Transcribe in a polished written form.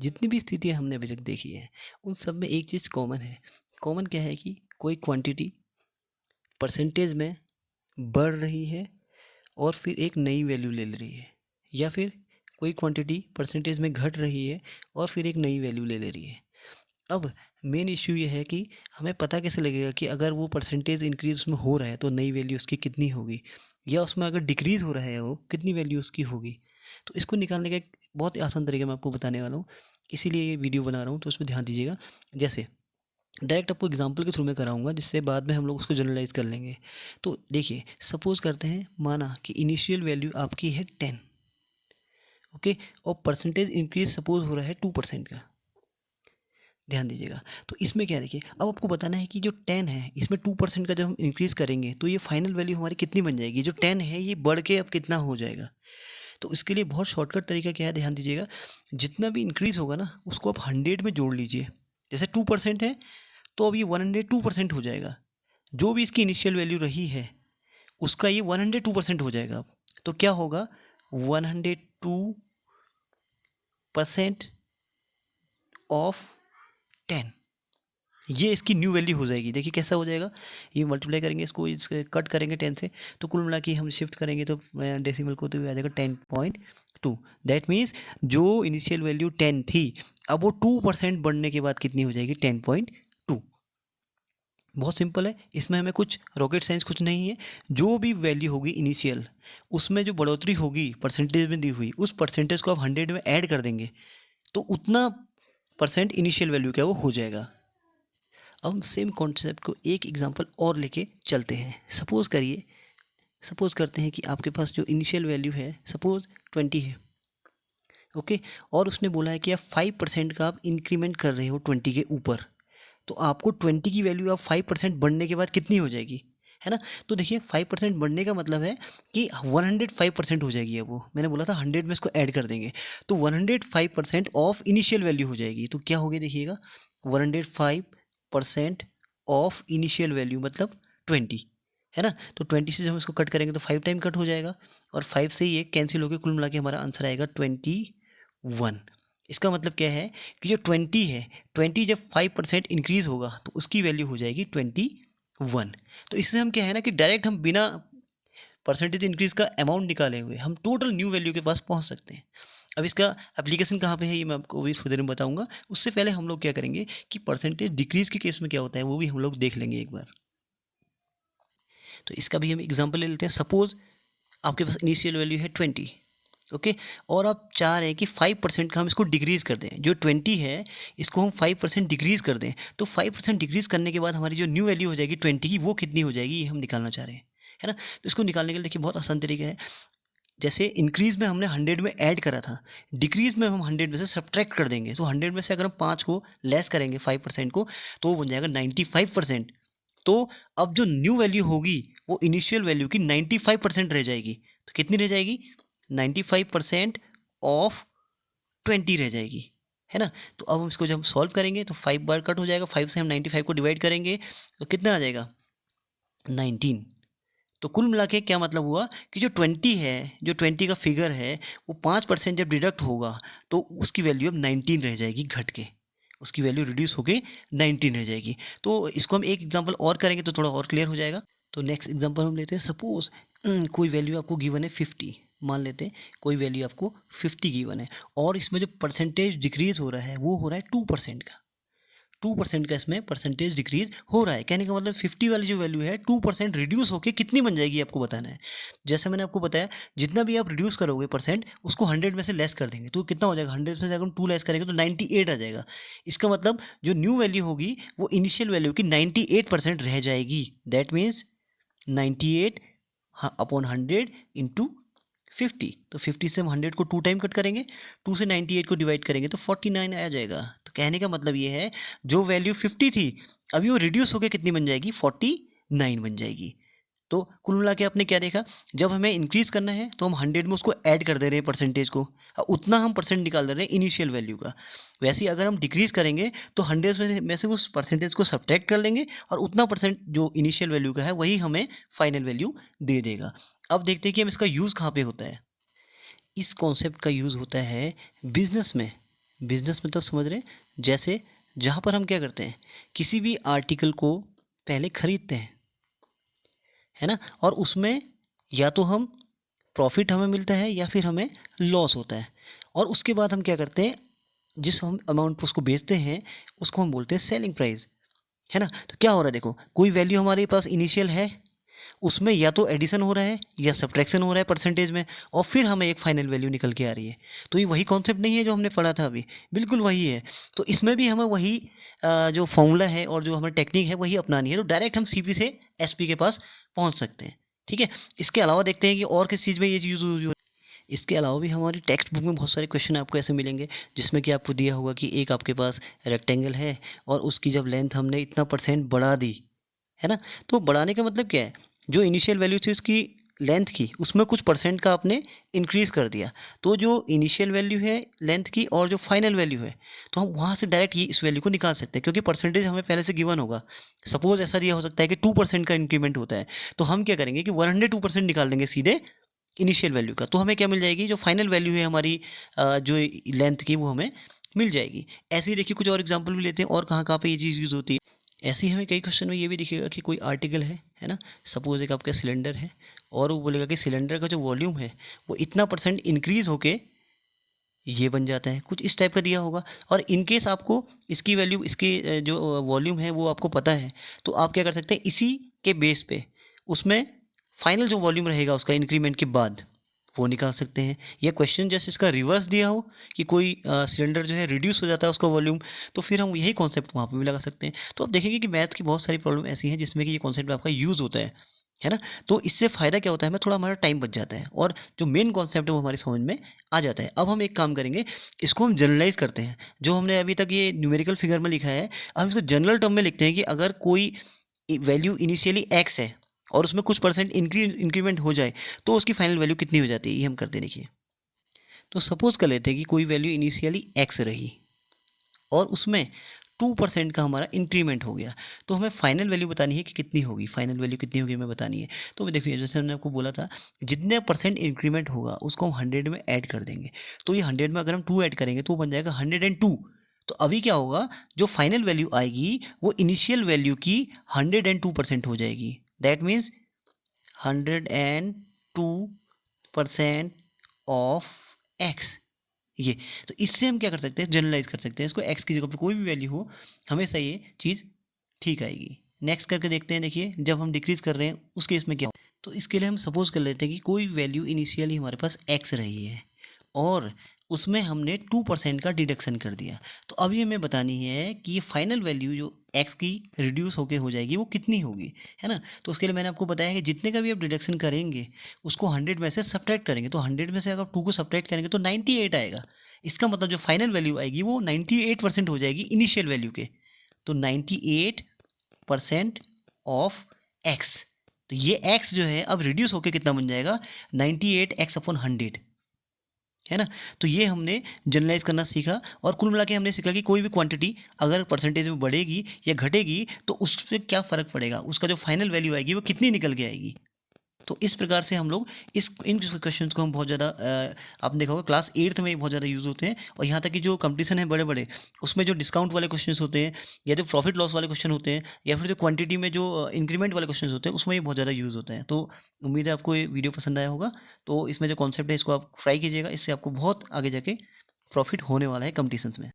जितनी भी स्थितियाँ हमने अभी तक देखी हैं उन सब में एक चीज़ कॉमन है। कॉमन क्या है कि कोई क्वांटिटी परसेंटेज में बढ़ रही है और फिर एक नई वैल्यू ले रही है, या फिर कोई क्वांटिटी परसेंटेज में घट रही है और फिर एक नई वैल्यू ले रही है। अब मेन इश्यू ये है कि हमें पता कैसे लगेगा कि अगर वो परसेंटेज इंक्रीज उसमें हो रहा है तो नई वैल्यू उसकी कितनी होगी, या उसमें अगर डिक्रीज़ हो रहा है वो कितनी वैल्यू उसकी होगी। तो इसको निकालने का एक बहुत ही आसान तरीका मैं आपको बताने वाला हूँ, इसीलिए ये वीडियो बना रहा हूँ, तो उसमें ध्यान दीजिएगा। जैसे डायरेक्ट आपको एग्जांपल के थ्रू में कराऊंगा, जिससे बाद में हम लोग उसको जनरलाइज कर लेंगे। तो देखिए, सपोज करते हैं, माना कि इनिशियल वैल्यू आपकी है 10, ओके, और परसेंटेज इंक्रीज सपोज हो रहा है 2% का। ध्यान दीजिएगा। तो इसमें क्या, देखिए, अब आपको बताना है कि जो 10 है इसमें 2% का जब हम इंक्रीज़ करेंगे तो ये फाइनल वैल्यू हमारी कितनी बन जाएगी। जो 10 है ये बढ़ के अब कितना हो जाएगा। तो इसके लिए बहुत शॉर्टकट तरीका क्या है, ध्यान दीजिएगा। जितना भी इंक्रीज़ होगा ना उसको आप 100 में जोड़ लीजिए। जैसे 2% है तो अब ये 102% हो जाएगा। जो भी इसकी इनिशियल वैल्यू रही है उसका ये 102% हो जाएगा। अब तो क्या होगा, 102% ऑफ 10, ये इसकी न्यू वैल्यू हो जाएगी। देखिए कैसा हो जाएगा, ये मल्टीप्लाई करेंगे, इसको कट करेंगे 10 से, तो कुल मिला के हम शिफ्ट करेंगे तो डेसिमल को, तो आ जाएगा 10.2। दैट मीन्स जो इनिशियल वैल्यू 10 थी अब वो 2% बढ़ने के बाद कितनी हो जाएगी, 10.2। बहुत सिंपल है, इसमें हमें कुछ रॉकेट साइंस कुछ नहीं है। जो भी वैल्यू होगी इनिशियल, उसमें जो बढ़ोतरी होगी परसेंटेज में दी हुई, उस परसेंटेज को आप 100 में ऐड कर देंगे तो उतना परसेंट इनिशियल वैल्यू क्या वो हो जाएगा। अब हम सेम कॉन्सेप्ट को एक एग्जांपल और लेके चलते हैं। सपोज़ करते हैं कि आपके पास जो इनिशियल वैल्यू है सपोज़ 20 है, ओके, और उसने बोला है कि आप 5% का आप इंक्रीमेंट कर रहे हो 20 के ऊपर। तो आपको 20 की वैल्यू आप 5% बढ़ने के बाद कितनी हो जाएगी, है ना। तो देखिए 5% बढ़ने का मतलब है कि 105% हो जाएगी। अब वो मैंने बोला था 100 में इसको ऐड कर देंगे तो 105% ऑफ इनिशियल वैल्यू हो जाएगी। तो क्या हो गया देखिएगा, 105% ऑफ इनिशियल वैल्यू मतलब 20, है ना। तो 20 से जब हम इसको कट करेंगे तो 5 टाइम कट हो जाएगा, और 5 से ये कैंसिल होकर कुल मिला के हमारा आंसर आएगा 21। इसका मतलब क्या है कि जो 20 है, 20 जब 5% इंक्रीज़ होगा तो उसकी वैल्यू हो जाएगी 21। तो इससे हम क्या है ना कि डायरेक्ट हम बिना परसेंटेज इंक्रीज़ का अमाउंट निकाले हुए हम टोटल न्यू वैल्यू के पास पहुंच सकते हैं। अब इसका एप्लीकेशन कहाँ पे है ये मैं आपको भी थोड़ी देर में बताऊंगा। उससे पहले हम लोग क्या करेंगे कि परसेंटेज डिक्रीज़ के केस में क्या होता है वो भी हम लोग देख लेंगे एक बार। तो इसका भी हम एग्जाम्पल ले लेते हैं। सपोज़ आपके पास इनिशियल वैल्यू है 20, ओके, और आप चाह रहे हैं कि 5% का हम इसको डिक्रीज़ कर दें। जो 20 है इसको हम 5% डिक्रीज़ कर दें, तो 5% डिक्रीज़ करने के बाद हमारी जो न्यू वैल्यू हो जाएगी 20 की, वो कितनी हो जाएगी ये हम निकालना चाह रहे हैं, है ना। तो इसको निकालने के लिए देखिए बहुत आसान तरीका है। जैसे इंक्रीज़ में हमने 100 में ऐड करा था, डिक्रीज़ में हम 100 में से सब्ट्रैक्ट कर देंगे। तो 100 में से अगर हम 5 को लेस करेंगे 5% को, तो वो बन जाएगा 95%। तो अब जो न्यू वैल्यू होगी वो इनिशियल वैल्यू की 95% रह जाएगी। तो कितनी रह जाएगी, 95% ऑफ 20 रह जाएगी, है ना। तो अब हम इसको जब हम सॉल्व करेंगे तो 5 बार कट हो जाएगा, 5 से हम 95 को डिवाइड करेंगे तो कितना आ जाएगा, 19। तो कुल मिला के क्या मतलब हुआ कि जो 20 है, जो 20 का फिगर है, वो 5% जब डिडक्ट होगा तो उसकी वैल्यू अब 19 रह जाएगी, घट के उसकी वैल्यू रिड्यूस होके 19 रह जाएगी। तो इसको हम एक एग्जांपल और करेंगे तो थोड़ा और क्लियर हो जाएगा। तो नेक्स्ट एग्जांपल हम लेते हैं। सपोज कोई वैल्यू आपको गिवन है 50, मान लेते हैं कोई वैल्यू आपको 50 गिवन है, और इसमें जो परसेंटेज डिक्रीज हो रहा है वो हो रहा है 2% का। 2% का इसमें परसेंटेज डिक्रीज हो रहा है। कहने का मतलब 50 वाली जो वैल्यू है 2% रिड्यूस होकर कितनी बन जाएगी आपको बताना है। जैसे मैंने आपको बताया, जितना भी आप रिड्यूस करोगे परसेंट उसको 100 में से लेस कर देंगे तो कितना हो जाएगा, 100 में से अगर हम 2 लेस करेंगे तो 98 आ जाएगा। इसका मतलब जो न्यू वैल्यू होगी वो इनिशियल वैल्यू की 98% रह जाएगी। That means 98 upon 100 into 50। तो 50 से हम 100 को 2 टाइम कट करेंगे, 2 से 98 को डिवाइड करेंगे तो 49 आ जाएगा। तो कहने का मतलब ये है जो वैल्यू 50 थी अभी वो रिड्यूस होकर कितनी बन जाएगी, 49 बन जाएगी। तो कुल मिला के आपने क्या देखा, जब हमें इंक्रीज करना है तो हम 100 में उसको ऐड कर दे रहे हैं परसेंटेज को, उतना हम परसेंट निकाल दे रहे हैं इनिशियल वैल्यू का। वैसे ही अगर हम डिक्रीज करेंगे तो 100 में से उस परसेंटेज को सब्ट्रैक्ट कर लेंगे और उतना परसेंट जो इनिशियल वैल्यू का है वही हमें फाइनल वैल्यू दे देगा। अब देखते हैं कि हम इसका यूज़ कहाँ पे होता है। इस कॉन्सेप्ट का यूज़ होता है बिजनेस में। बिजनेस मतलब समझ रहे हैं, जैसे जहाँ पर हम क्या करते हैं, किसी भी आर्टिकल को पहले खरीदते हैं, है ना, और उसमें या तो हम प्रॉफिट हमें मिलता है या फिर हमें लॉस होता है, और उसके बाद हम क्या करते हैं, जिस हम अमाउंट पर उसको बेचते हैं उसको हम बोलते हैं सेलिंग प्राइस, है ना। तो क्या हो रहा है, देखो कोई वैल्यू हमारे पास इनिशियल है, उसमें या तो एडिशन हो रहा है या सब्ट्रैक्शन हो रहा है परसेंटेज में, और फिर हमें एक फाइनल वैल्यू निकल के आ रही है। तो ये वही कॉन्सेप्ट नहीं है जो हमने पढ़ा था अभी, बिल्कुल वही है। तो इसमें भी हमें वही जो फॉर्मूला है और जो हमारी टेक्निक है वही अपनानी है, तो डायरेक्ट हम सीपी से एसपी के पास पहुंच सकते हैं। ठीक है, इसके अलावा देखते हैं कि और किस चीज़ में ये यूज़ हो। इसके अलावा भी हमारी टेक्स्ट बुक में बहुत सारे क्वेश्चन आपको ऐसे मिलेंगे जिसमें कि आपको दिया होगा कि एक आपके पास रेक्टेंगल है और उसकी जब लेंथ हमने इतना परसेंट बढ़ा दी, है ना। तो बढ़ाने का मतलब क्या है, जो इनिशियल वैल्यू थी उसकी लेंथ की, उसमें कुछ परसेंट का आपने इंक्रीज़ कर दिया, तो जो इनिशियल वैल्यू है लेंथ की और जो फाइनल वैल्यू है, तो हम वहाँ से डायरेक्ट ये इस वैल्यू को निकाल सकते हैं, क्योंकि परसेंटेज हमें पहले से गिवन होगा। सपोज ऐसा दिया हो सकता है कि 2% का इंक्रीमेंट होता है, तो हम क्या करेंगे कि 102% निकाल देंगे सीधे इनिशियल वैल्यू का, तो हमें क्या मिल जाएगी, जो फाइनल वैल्यू है हमारी जो लेंथ की, वो हमें मिल जाएगी। ऐसे ही देखिए कुछ और एग्जांपल भी लेते हैं और कहाँ कहाँ पे ये चीज़ यूज़ होती है। ऐसे ही हमें कई क्वेश्चन में ये भी दिखेगा कि कोई आर्टिकल है ना, सपोज एक आपका सिलेंडर है और वो बोलेगा कि सिलेंडर का जो वॉल्यूम है वो इतना परसेंट इंक्रीज़ होके ये बन जाता है, कुछ इस टाइप का दिया होगा। और इन केस आपको इसकी वैल्यू, इसकी जो वॉल्यूम है वो आपको पता है, तो आप क्या कर सकते हैं, इसी के बेस पे उसमें फाइनल जो वॉल्यूम रहेगा उसका इंक्रीमेंट के बाद वो निकाल सकते हैं। या क्वेश्चन जैसे इसका रिवर्स दिया हो कि कोई सिलेंडर जो है रिड्यूस हो जाता है उसका वॉल्यूम, तो फिर हम यही कॉन्सेप्ट वहाँ पे भी लगा सकते हैं। तो आप देखेंगे कि मैथ की बहुत सारी प्रॉब्लम ऐसी हैं जिसमें कि ये कॉन्सेप्ट आपका यूज़ होता है ना। तो इससे फ़ायदा क्या होता है, हमें थोड़ा हमारा टाइम बच जाता है और जो मेन कॉन्सेप्ट है वो हमारी समझ में आ जाता है। अब हम एक काम करेंगे, इसको हम जनरलाइज करते हैं, जो हमने अभी तक ये न्यूमेरिकल फिगर में लिखा है, अब हम इसको जनरल टर्म में लिखते हैं कि अगर कोई वैल्यू इनिशियली एक्स है और उसमें कुछ परसेंट इंक्रीमेंट हो जाए तो उसकी फाइनल वैल्यू कितनी हो जाती है, ये हम करते हैं। देखिए, तो सपोज कर लेते हैं कि कोई वैल्यू इनिशियली एक्स रही और उसमें 2% का हमारा इंक्रीमेंट हो गया, तो हमें फाइनल वैल्यू बतानी है कि कितनी होगी, फाइनल वैल्यू कितनी होगी हमें बतानी है। तो देखिए, जैसे हमने आपको बोला था, जितने परसेंट इंक्रीमेंट होगा उसको हम 100 में ऐड कर देंगे, तो ये 100 में अगर हम 2 ऐड करेंगे तो बन जाएगा 102। तो अभी क्या होगा, जो फाइनल वैल्यू आएगी वो इनिशियल वैल्यू की 102% हो जाएगी। That means 102% of x. ये, तो इससे हम क्या कर सकते हैं, जनरलाइज कर सकते हैं इसको, एक्स की जगह पे कोई भी वैल्यू हो हमेशा ये चीज़ ठीक आएगी। नेक्स्ट करके देखते हैं, देखिए जब हम डिक्रीज कर रहे हैं उस केस में क्या हो। तो इसके लिए हम सपोज कर लेते हैं कि कोई वैल्यू इनिशियली हमारे पास एक्स रही है और उसमें हमने 2% का डिडक्शन कर दिया, तो अभी हमें बतानी है कि ये फाइनल वैल्यू जो एक्स की रिड्यूस होके हो जाएगी वो कितनी होगी, है ना। तो उसके लिए मैंने आपको बताया कि जितने का भी आप डिडक्शन करेंगे उसको 100 में से सब्ट्रैक्ट करेंगे, तो 100 में से अगर 2 को सब्ट्रैक्ट करेंगे तो 98 आएगा। इसका मतलब जो फाइनल वैल्यू आएगी वो 98% हो जाएगी इनिशियल वैल्यू के, तो 98% ऑफ एक्स। तो ये एक्स जो है अब रिड्यूस होके कितना बन जाएगा, 98x/100, है ना। तो ये हमने जनरलाइज करना सीखा, और कुल मिला के हमने सीखा कि कोई भी क्वांटिटी अगर परसेंटेज में बढ़ेगी या घटेगी तो उससे क्या फ़र्क पड़ेगा, उसका जो फाइनल वैल्यू आएगी वो कितनी निकल के आएगी। तो इस प्रकार से हम लोग इन क्वेश्चंस को हम बहुत ज़्यादा आपने देखा होगा क्लास 8th में बहुत ज़्यादा यूज़ होते हैं, और यहाँ तक कि जो कंपटीशन है बड़े बड़े, उसमें जो डिस्काउंट वाले क्वेश्चंस होते हैं या जो प्रॉफिट लॉस वाले क्वेश्चन होते हैं या फिर जो क्वांटिटी में जो इंक्रीमेंट वाले क्वेश्चन होते हैं उसमें ये बहुत ज़्यादा यूज़ होते हैं। तो उम्मीद है आपको ये वीडियो पसंद आया होगा। तो इसमें जो कॉन्सेप्ट है इसको आप ट्राई कीजिएगा, इससे आपको बहुत आगे जाके प्रॉफिट होने वाला है कंपटीशन में।